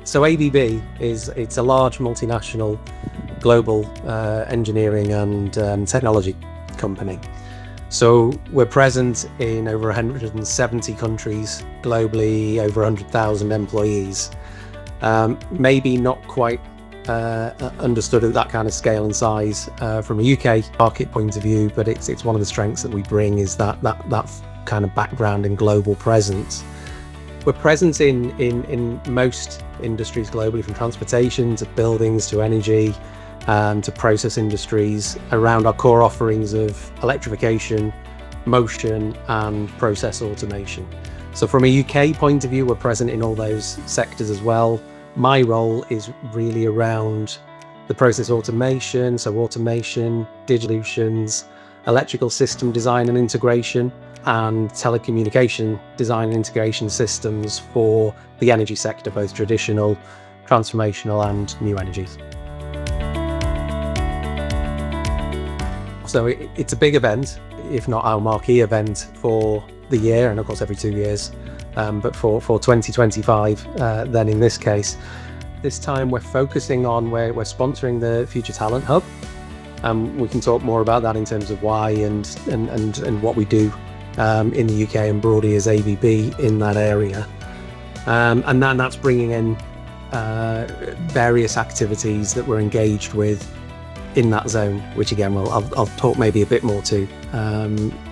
So ABB it's a large multinational global engineering and technology company. So we're present in over 170 countries globally, over 100,000 employees. Maybe not quite understood at that kind of scale and size from a UK market point of view, but it's one of the strengths that we bring is that kind of background and global presence. We're present in most industries globally, from transportation to buildings to energy to process industries, around our core offerings of electrification, motion and process automation. So from a UK point of view, we're present in all those sectors as well. My role is really around the process automation, so automation, digital solutions, electrical system design and integration, and telecommunication design and integration systems for the energy sector, both traditional, transformational and new energies. So it's a big event, if not our marquee event for the year, and of course every 2 years, but for 2025, then in this case, this time we're focusing on, we're sponsoring the Future Talent Hub. We can talk more about that in terms of why and what we do in the UK and broadly as ABB in that area. And then that's bringing in various activities that we're engaged with in that zone, which again, I'll talk maybe a bit more to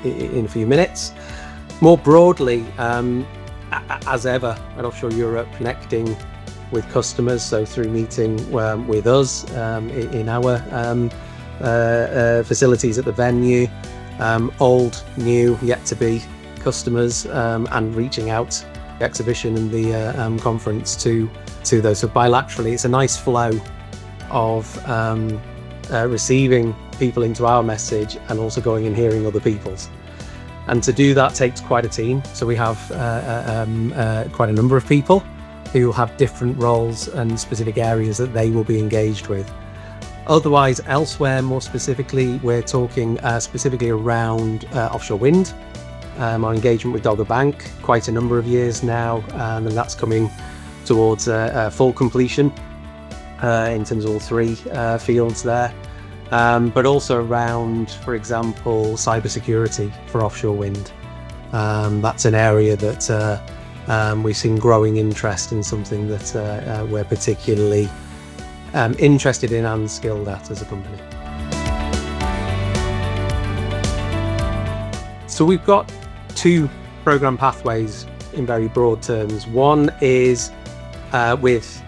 in a few minutes. More broadly, as ever at Offshore Europe, connecting with customers, so through meeting with us in our facilities at the venue, old, new, yet to be customers, and reaching out the exhibition and the conference to those. So bilaterally, it's a nice flow of receiving people into our message and also going and hearing other people's. And to do that takes quite a team. So we have quite a number of people who will have different roles and specific areas that they will be engaged with. Otherwise, elsewhere, more specifically, we're talking specifically around offshore wind, our engagement with Dogger Bank, quite a number of years now, and that's coming towards full completion in terms of all three fields there. But also around, for example, cybersecurity for offshore wind. That's an area that we've seen growing interest in, something that we're particularly interested in and skilled at as a company. So we've got two program pathways in very broad terms. One is with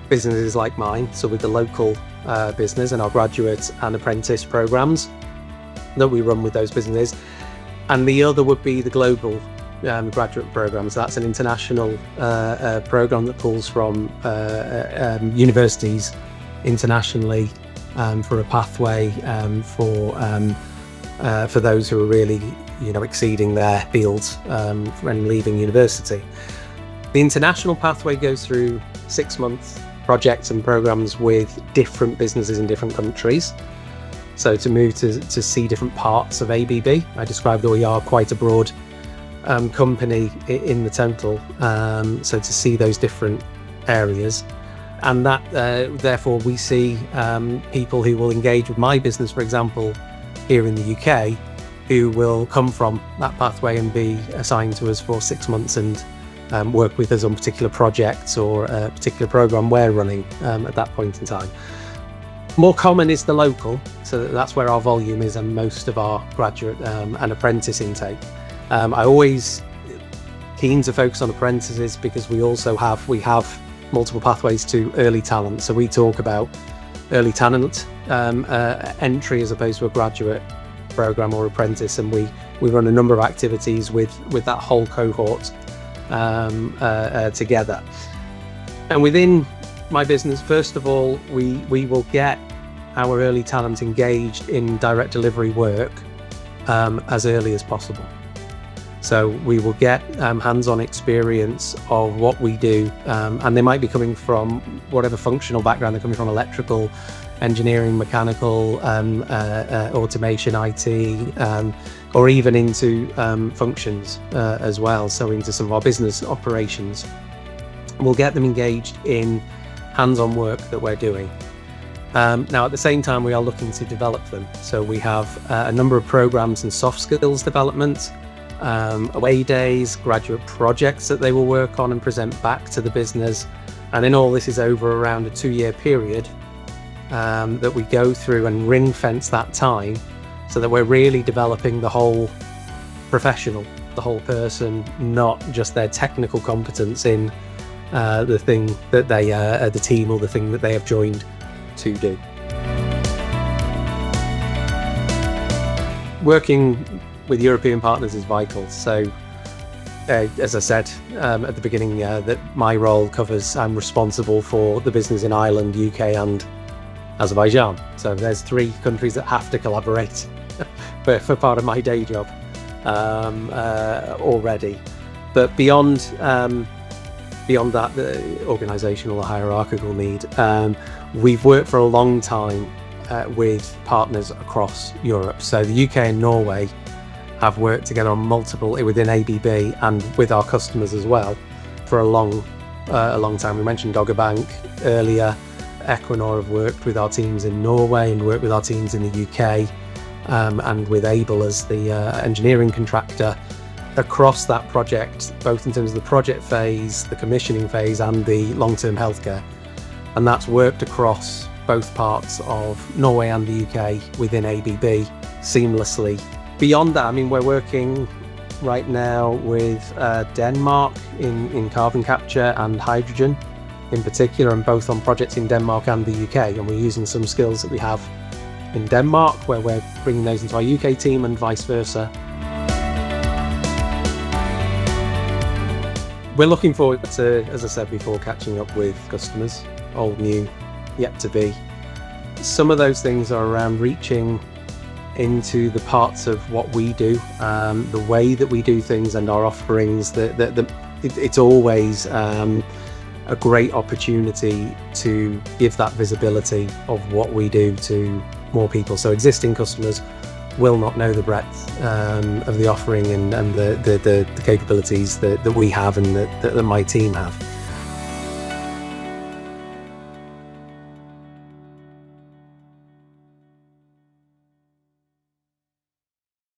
businesses like mine, so with the local business and our graduate and apprentice programs that we run with those businesses, and the other would be the global graduate programs. That's an international program that pulls from universities internationally for a pathway for those who are really, exceeding their fields when leaving university. The international pathway goes through 6-month projects and programs with different businesses in different countries. So to move to see different parts of ABB, I described that we are quite a broad company in the total. So to see those different areas, and that therefore we see people who will engage with my business, for example, here in the UK, who will come from that pathway and be assigned to us for 6 months and work with us on particular projects or a particular program we're running at that point in time. More common is the local, so that's where our volume is and most of our graduate and apprentice intake. I always keen to focus on apprentices because we have multiple pathways to early talent. So we talk about early talent entry as opposed to a graduate program or apprentice, and we run a number of activities with that whole cohort together. And within my business, first of all, we will get our early talent engaged in direct delivery work as early as possible. So we will get hands-on experience of what we do, and they might be coming from whatever functional background they're coming from: electrical, engineering, mechanical, automation, IT, or even into functions as well, so into some of our business operations. We'll get them engaged in hands-on work that we're doing. Now, at the same time, we are looking to develop them. So we have a number of programs and soft skills development, away days, graduate projects that they will work on and present back to the business. And in all, this is over around a 2-year period that we go through and ring fence that time so that we're really developing the whole professional, the whole person, not just their technical competence in the thing that they, the team or the thing that they have joined to do. Working with European partners is vital. So as I said at the beginning, that my role covers, I'm responsible for the business in Ireland, UK and Azerbaijan. So there's 3 countries that have to collaborate for part of my day job already. But beyond that, the organisational or hierarchical need, we've worked for a long time with partners across Europe. So the UK and Norway have worked together on multiple, within ABB and with our customers as well, for a long time. We mentioned Dogger Bank earlier. Equinor have worked with our teams in Norway and worked with our teams in the UK, and with Able as the engineering contractor across that project, both in terms of the project phase, the commissioning phase and the long-term healthcare. And that's worked across both parts of Norway and the UK within ABB seamlessly. Beyond that, I mean, we're working right now with Denmark in carbon capture and hydrogen in particular, and both on projects in Denmark and the UK. And we're using some skills that we have in Denmark, where we're bringing those into our UK team and vice versa. We're looking forward to, as I said before, catching up with customers, old, new, yet to be. Some of those things are around reaching into the parts of what we do, the way that we do things and our offerings. It's always a great opportunity to give that visibility of what we do to more people. So existing customers will not know the breadth of the offering and the capabilities that we have and that my team have.